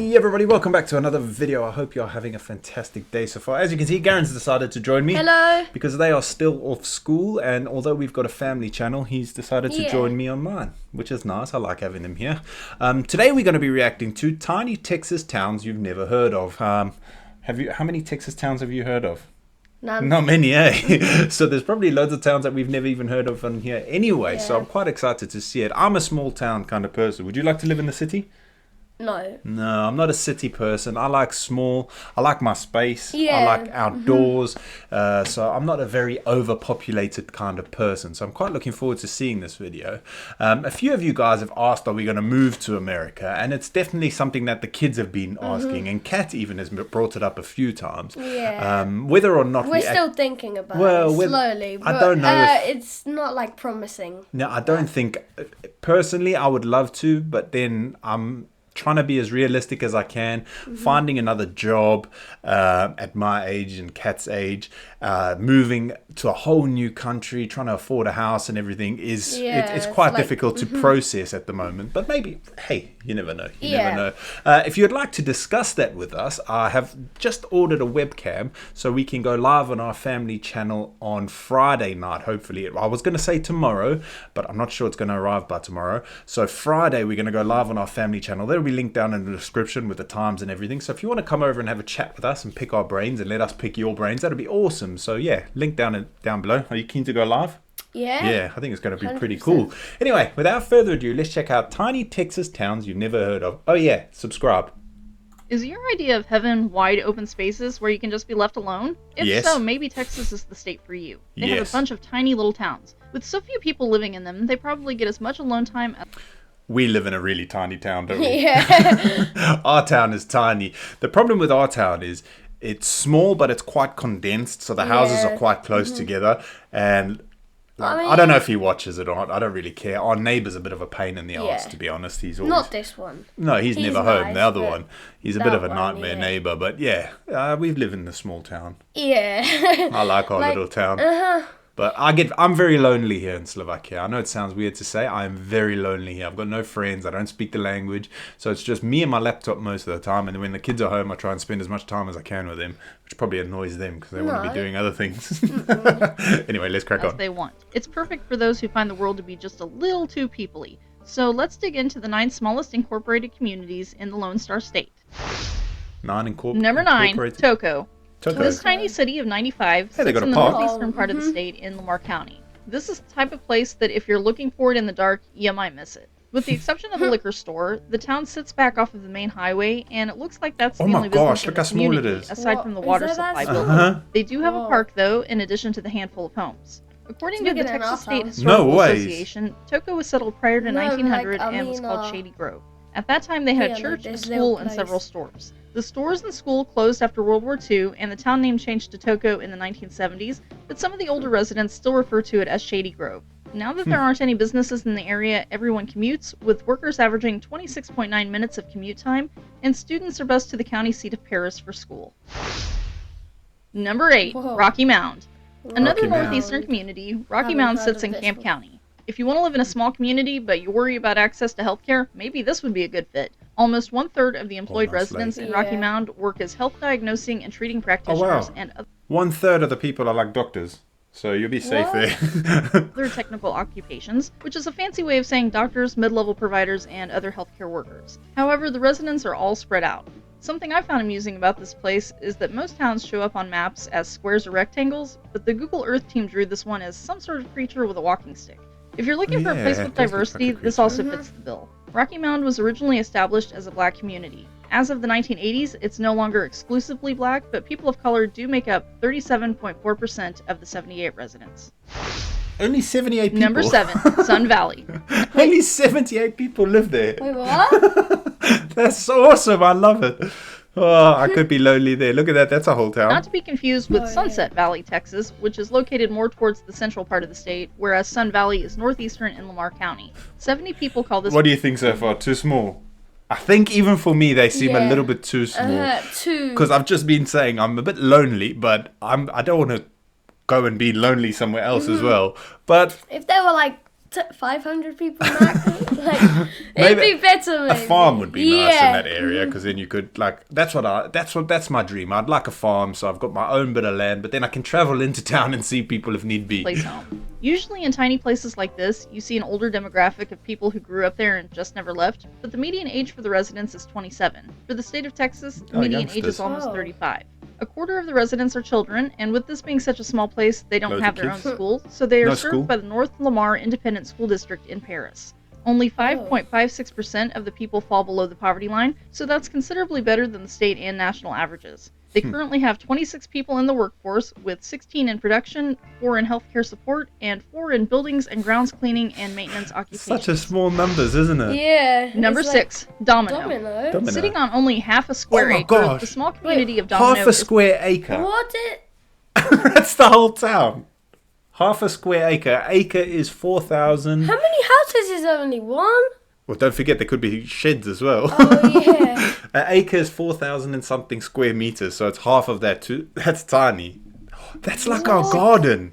Hey everybody, welcome back to another video. I hope you're having a fantastic day so far. As you can see, Garen's decided to join me. Hello. Because they are still off school, and although we've got a family channel, he's decided to join me on mine, which is nice. I like having him here. Today we're going to be reacting to tiny Texas towns you've never heard of. How many Texas towns have you heard of? None. Not many, eh? So there's probably loads of towns that we've never even heard of on here anyway, so I'm quite excited to see it. I'm a small town kind of person. Would you like to live in the city? No. No, I'm not a city person. I like small. I like my space. Yeah. I like outdoors. So I'm not a very overpopulated kind of person. So I'm quite looking forward to seeing this video. A few of you guys have asked, are we going to move to America? And it's definitely something that the kids have been asking. And Kat even has brought it up a few times. Yeah. Whether or not we're still thinking about it slowly. But, I don't know. It's not like promising. No, I don't think. Personally, I would love to, but then I'm trying to be as realistic as I can. Finding another job at my age and Kat's age, moving to a whole new country, trying to afford a house and everything it's quite difficult to process at the moment. But maybe, hey, you never know. You never know. If you'd like to discuss that with us, I have just ordered a webcam so we can go live on our family channel on Friday night, hopefully. I was going to say tomorrow, but I'm not sure it's going to arrive by tomorrow. So Friday, we're going to go live on our family channel. There'll be linked down in the description with the times and everything. So if you want to come over and have a chat with us and pick our brains and let us pick your brains, that'd be awesome. So yeah, link down below. Are you keen to go live? Yeah, I think it's going to be 100%. Pretty cool. Anyway, without further ado, let's check out tiny Texas towns you've never heard of. Oh yeah, subscribe. Is your idea of heaven wide open spaces where you can just be left alone? If so, maybe Texas is the state for you. They have a bunch of tiny little towns. With so few people living in them, they probably get as much alone time as... We live in a really tiny town, don't we? Yeah. Our town is tiny. The problem with our town is it's small, but it's quite condensed, so the houses are quite close together. And I don't know if he watches it or not. I don't really care. Our neighbour's a bit of a pain in the arse, to be honest. He's always... Not this one. No, he's never home. Nice, the other one. He's a bit of a nightmare neighbour. But yeah, we live in a small town. Yeah. I like our little town. But I'm very lonely here in Slovakia. I know it sounds weird to say. I am very lonely here. I've got no friends. I don't speak the language. So it's just me and my laptop most of the time. And when the kids are home, I try and spend as much time as I can with them, which probably annoys them because they want to be doing other things. Anyway, let's crack on. As they want. It's perfect for those who find the world to be just a little too people-y. So let's dig into the 9 smallest incorporated communities in the Lone Star State. Number 9, Toco. This tiny city of 95 sits in the northeastern part of the state in Lamar County. This is the type of place that if you're looking for it in the dark, you might miss it. With the exception of a liquor store, the town sits back off of the main highway, and it looks like that's the only business in the community, aside from the water supply building. They do have a park, though, in addition to the handful of homes. According to the Texas State Historical Association, Toco was settled prior to 1900 and was called Shady Grove. At that time, they had a church, a school, and several stores. The stores and school closed after World War II, and the town name changed to Toco in the 1970s, but some of the older residents still refer to it as Shady Grove. Now that there aren't any businesses in the area, everyone commutes, with workers averaging 26.9 minutes of commute time, and students are bused to the county seat of Paris for school. Number 8, Rocky Mound. Another northeastern community, Rocky Mound sits in Camp County. If you want to live in a small community, but you worry about access to healthcare, maybe this would be a good fit. Almost 1/3 of the employed residents in Rocky Mound work as health diagnosing and treating practitioners. And 1/3 of the people are like doctors, so you'll be safe there. Other technical occupations, which is a fancy way of saying doctors, mid-level providers, and other healthcare workers. However, the residents are all spread out. Something I found amusing about this place is that most towns show up on maps as squares or rectangles, but the Google Earth team drew this one as some sort of creature with a walking stick. If you're looking for a place with diversity, this also fits the bill. Rocky Mound was originally established as a black community. As of the 1980s, it's no longer exclusively black, but people of color do make up 37.4% of the 78 residents. Only 78 people? Number 7, Sun Valley. Only 78 people live there. Wait, what? That's so awesome. I love it. Oh, I could be lonely there. Look at that. That's a whole town. Not to be confused with Sunset Valley, Texas, which is located more towards the central part of the state, whereas Sun Valley is northeastern in Lamar County. 70 people call this... What do you think so far? Too small? I think even for me, they seem a little bit too small. Because I've just been saying I'm a bit lonely, but I don't want to go and be lonely somewhere else as well. But if there were like 500 people max. Like, it'd be better. Maybe. A farm would be nice in that area because then you could that's my dream. I'd like a farm, so I've got my own bit of land, but then I can travel into town and see people if need be. Place home. Usually in tiny places like this, you see an older demographic of people who grew up there and just never left, but the median age for the residents is 27. For the state of Texas, the median age is almost 35. A quarter of the residents are children, and with this being such a small place, they don't have their own school, so they are served by the North Lamar Independent School District in Paris. Only 5.56% of the people fall below the poverty line, so that's considerably better than the state and national averages. They currently have 26 people in the workforce, with 16 in production, 4 in healthcare support, and 4 in buildings and grounds cleaning and maintenance occupations. Such a small numbers, isn't it? Yeah. Number 6, Domino. Sitting on only half a square acre, the small community of Domino half a square acre. What? That's the whole town. Half a square acre. Acre is 4,000. How many houses is only one? Well, don't forget there could be sheds as well. Oh, yeah. An acre is 4,000 and something square meters, so it's half of that too. That's tiny. That's like our garden.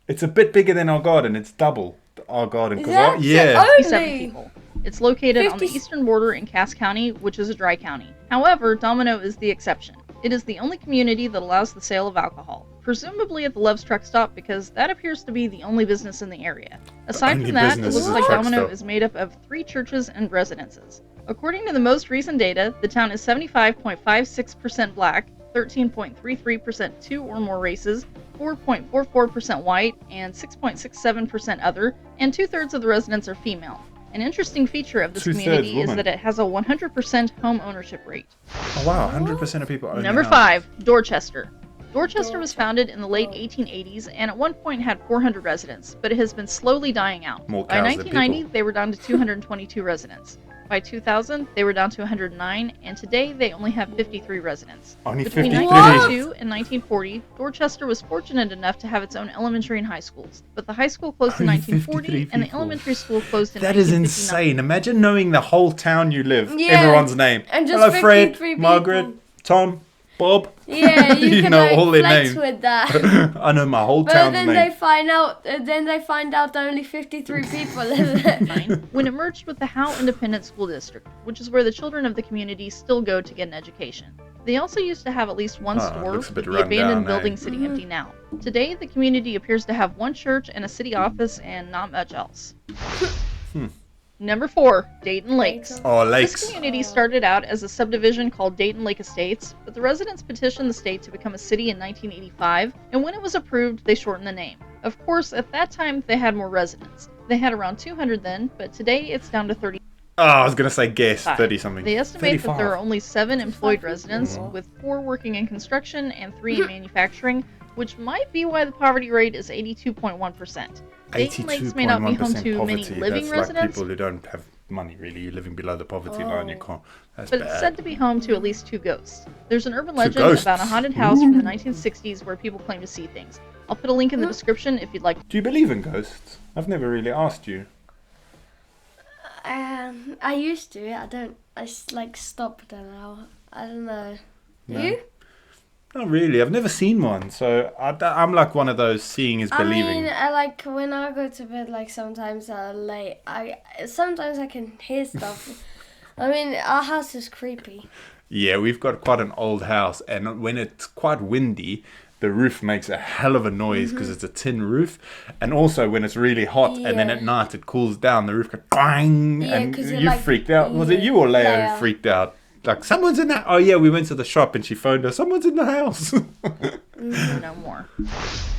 It's a bit bigger than our garden. It's double our garden. Yeah. 57 people. It's located on the eastern border in Cass County, which is a dry county. However, Domino is the exception. It is the only community that allows the sale of alcohol, presumably at the Love's truck stop because that appears to be the only business in the area. Aside from that, it looks like Domino is made up of 3 churches and residences. According to the most recent data, the town is 75.56% black, 13.33% 2 or more races, 4.44% white, and 6.67% other, and 2/3 of the residents are female. An interesting feature of this community is that it has a 100% home ownership rate. Oh wow, 100% of people own Number 5, Dorchester. Dorchester was founded in the late 1880s and at one point had 400 residents, but it has been slowly dying out. By 1990, they were down to 222 residents. By 2000, they were down to 109, and today they only have 53 residents. Between 1992 and 1940, Dorchester was fortunate enough to have its own elementary and high schools, but the high school closed in 1940 and the elementary school closed in 1959. That is insane. Imagine knowing the whole town you live, everyone's name. And just hello, Fred, people. Margaret, Tom, Bob. Yeah, you can know all their flex names with that. I know my whole but town's then name. they find out only 53 people live there. When it merged with the Howe Independent School District, which is where the children of the community still go to get an education. They also used to have at least one store, with the abandoned building sitting empty now. Today, the community appears to have one church and a city office and not much else. Number 4, Dayton Lakes. Oh, Lakes. This community started out as a subdivision called Dayton Lake Estates, but the residents petitioned the state to become a city in 1985, and when it was approved, they shortened the name. Of course, at that time, they had more residents. They had around 200 then, but today it's down to 30. Oh, I was going to say guess, 30-something. They estimate that there are only 7 employed residents, with 4 working in construction and 3 in manufacturing, which might be why the poverty rate is 82.1%. Dayton Lakes may not be home to many living residents. Like people who don't have money, really. You're living below the poverty line. You can't. That's but bad. It's said to be home to at least 2 ghosts. There's an urban legend about a haunted house from the 1960s where people claim to see things. I'll put a link in the description if you'd like. Do you believe in ghosts? I've never really asked you. I used to. I don't. I stopped now. I don't know. No. You? Not really. I've never seen one, so I'm like one of those seeing is believing. I mean, when I go to bed, sometimes late. Sometimes I can hear stuff. I mean, our house is creepy. Yeah, we've got quite an old house, and when it's quite windy, the roof makes a hell of a noise because it's a tin roof, and also when it's really hot and then at night it cools down, the roof goes clang, and you freaked out. Was it you or Leia who freaked out? Like, someone's in that. Oh yeah, we went to the shop and she phoned us. Someone's in the house. No more.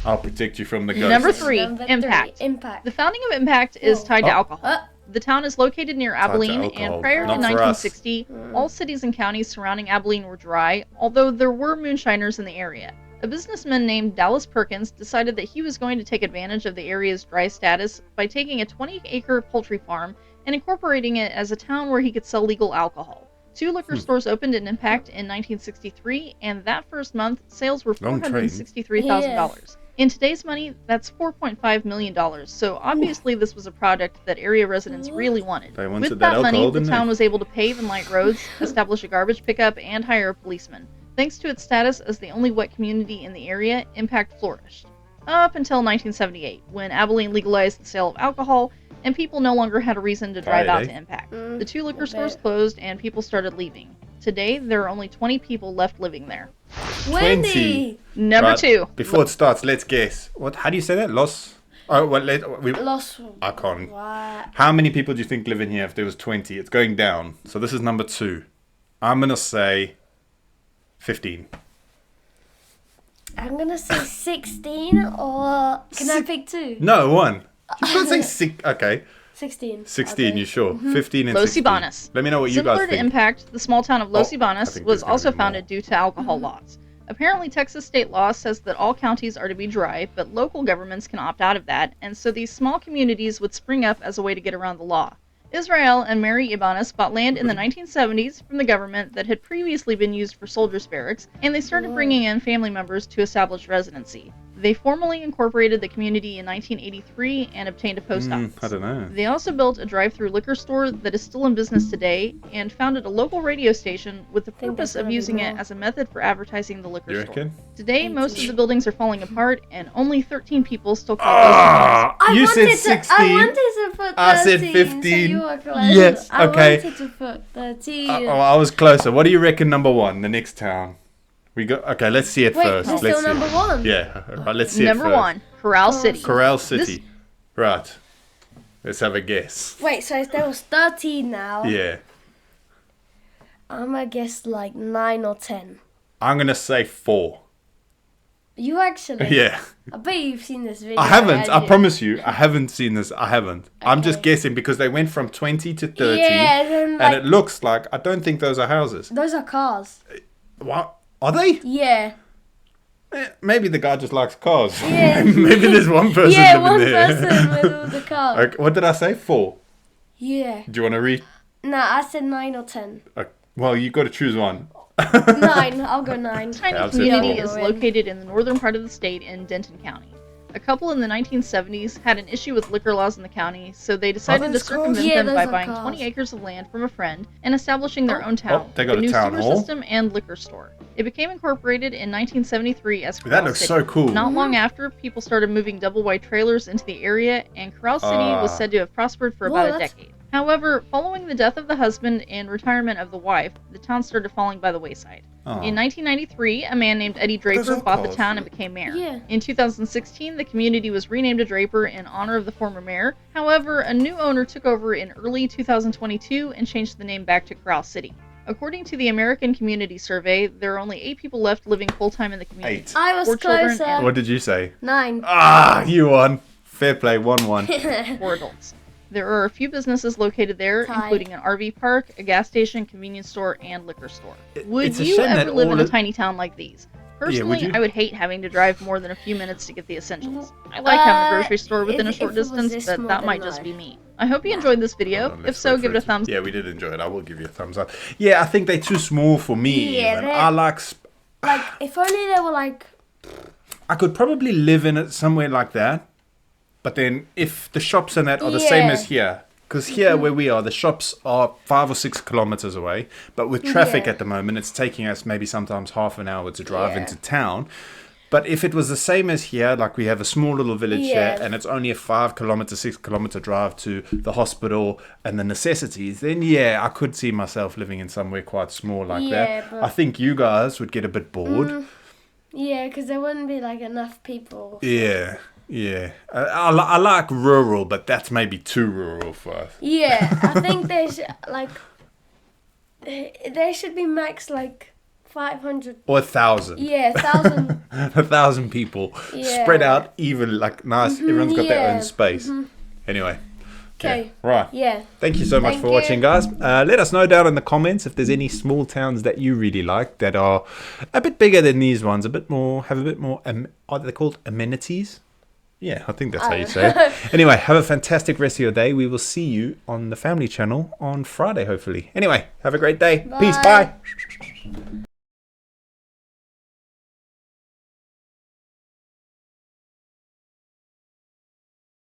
I'll protect you from the ghosts. Number 3, Impact. The founding of Impact is tied to alcohol. The town is located near Abilene, and prior to 1960, all cities and counties surrounding Abilene were dry, although there were moonshiners in the area. A businessman named Dallas Perkins decided that he was going to take advantage of the area's dry status by taking a 20-acre poultry farm and incorporating it as a town where he could sell legal alcohol. 2 liquor stores opened in Impact in 1963, and that first month, sales were $463,000. In today's money, that's $4.5 million, so obviously this was a product that area residents really wanted. With that money, the town was able to pave and light roads, establish a garbage pickup, and hire a policeman. Thanks to its status as the only wet community in the area, Impact flourished. up until 1978, when Abilene legalized the sale of alcohol, and people no longer had a reason to drive out to Impact. The 2 liquor stores closed, and people started leaving. Today, there are only 20 people left living there. 20! Number 2. Before it starts, let's guess. How do you say that? Los... Oh, well, Lost. I can't. What? How many people do you think live in here if there was 20? It's going down. So this is number 2. I'm going to say 15. I'm going to say 16, or can I pick 2? No, 1. You can't say 6. Okay. 16. 16, okay. you sure? 15 and Los 16. Banas. Let me know what you Similar guys to think. Impact, the small town of Los I Banas think was there's gonna also be founded due to alcohol laws. Apparently, Texas state law says that all counties are to be dry, but local governments can opt out of that, and so these small communities would spring up as a way to get around the law. Israel and Mary Ibanez bought land in the 1970s from the government that had previously been used for soldiers' barracks, and they started bringing in family members to establish residency. They formally incorporated the community in 1983 and obtained a post office. I don't know. They also built a drive-through liquor store that is still in business today, and founded a local radio station with the purpose of using it as a method for advertising the liquor You store. reckon? Today, most of the buildings are falling apart, and only 13 people still call those Ah, you said 16. I wanted to put 13. I said So 15. you were close. Yes, okay. I wanted to put 13. I was closer. What do you reckon number 1, the next town? We got Okay, let's see it Wait, first. there's Let's still see number 1. Yeah, right, let's see Number it first. 1, Corral City. Corral City. Right. Let's have a guess. Wait, so there was 13 now. Yeah. I'm going to guess like 9 or 10. I'm going to say 4. You actually? Yeah. I bet you've seen this video. I haven't. I haven't you? promise you. I haven't seen this. I haven't. I'm just Okay. guessing because they went from 20 to 30. Yeah, then and like, it looks like, I don't think those are houses. those are cars. What? Are they? Yeah. Maybe the guy just likes cars. Yeah. Maybe there's one person Yeah, living one there. person with all the cars. Okay, what did I say? 4. Yeah. Do you want to read? No, I said 9 or 10. Well, you got to choose one. 9. I'll go 9. Tiny I'll say community 4. is located in the northern part of the state in Denton County. A couple in the 1970s had an issue with liquor laws in the county, so they decided to those circumvent cars? Yeah, them those by are buying cars. 20 acres of land from a friend and establishing their own town, they got with a new town sewer hall? system and liquor store. It became incorporated in 1973 as Corral That looks City. so cool. Not long after, people started moving double-wide trailers into the area, and Corral City was said to have prospered for about a decade. However, following the death of the husband and retirement of the wife, the town started falling by the wayside. In 1993, a man named Eddie Draper bought the town and became mayor. Yeah. In 2016, the community was renamed to Draper in honor of the former mayor. However, a new owner took over in early 2022 and changed the name back to Corral City. According to the American Community Survey, there are only 8 people left living full-time in the community. 8. I was 4 children closer. and What did you say? 9. Ah, you won. Fair play, 1-1. 4 adults. There are a few businesses located there, Tied. including an RV park, a gas station, convenience store, and liquor store. Would It's a you shame ever that live all in a of- tiny town like these? Personally, you? I would hate having to drive more than a few minutes to get the essentials. I like having a grocery store within a if short it was distance, this but small, that then might no. just be me. I hope you enjoyed this video. Hold on, If let's so, wait give for it a thumbs up. Yeah, we did enjoy it. I will give you a thumbs up. Yeah, I think they're too small for me. Yeah, even. they're- I like... Like, if only they were like... I could probably live in it somewhere like that. But then if the shops and that are the same Yeah. as here... Because here where we are, the shops are 5 or 6 kilometers away. But with traffic Yeah. at the moment, it's taking us maybe sometimes half an hour to drive Yeah. into town. But if it was the same as here, like we have a small little village here, Yeah. and it's only a 5 kilometer, 6 kilometer drive to the hospital and the necessities, then yeah, I could see myself living in somewhere quite small like Yeah, that. but- I think you guys would get a bit bored. Yeah, because there wouldn't be like enough people. Yeah, yeah. I like rural, but that's maybe too rural for us. Yeah, I think they should like... There should be max like 500... Or 1,000. Yeah, 1,000... 1,000 people Yeah. spread out even, like nice. Everyone's got their own yeah. space. Anyway. Okay. Right. Yeah. Thank you so much Thank for you. watching, guys. Let us know down in the comments if there's any small towns that you really like that are a bit bigger than these ones, a bit more, have a bit more, are they called amenities? Yeah, I think that's how you say it. Anyway, have a fantastic rest of your day. We will see you on the family channel on Friday, hopefully. Anyway, have a great day. Peace. Bye. Bye.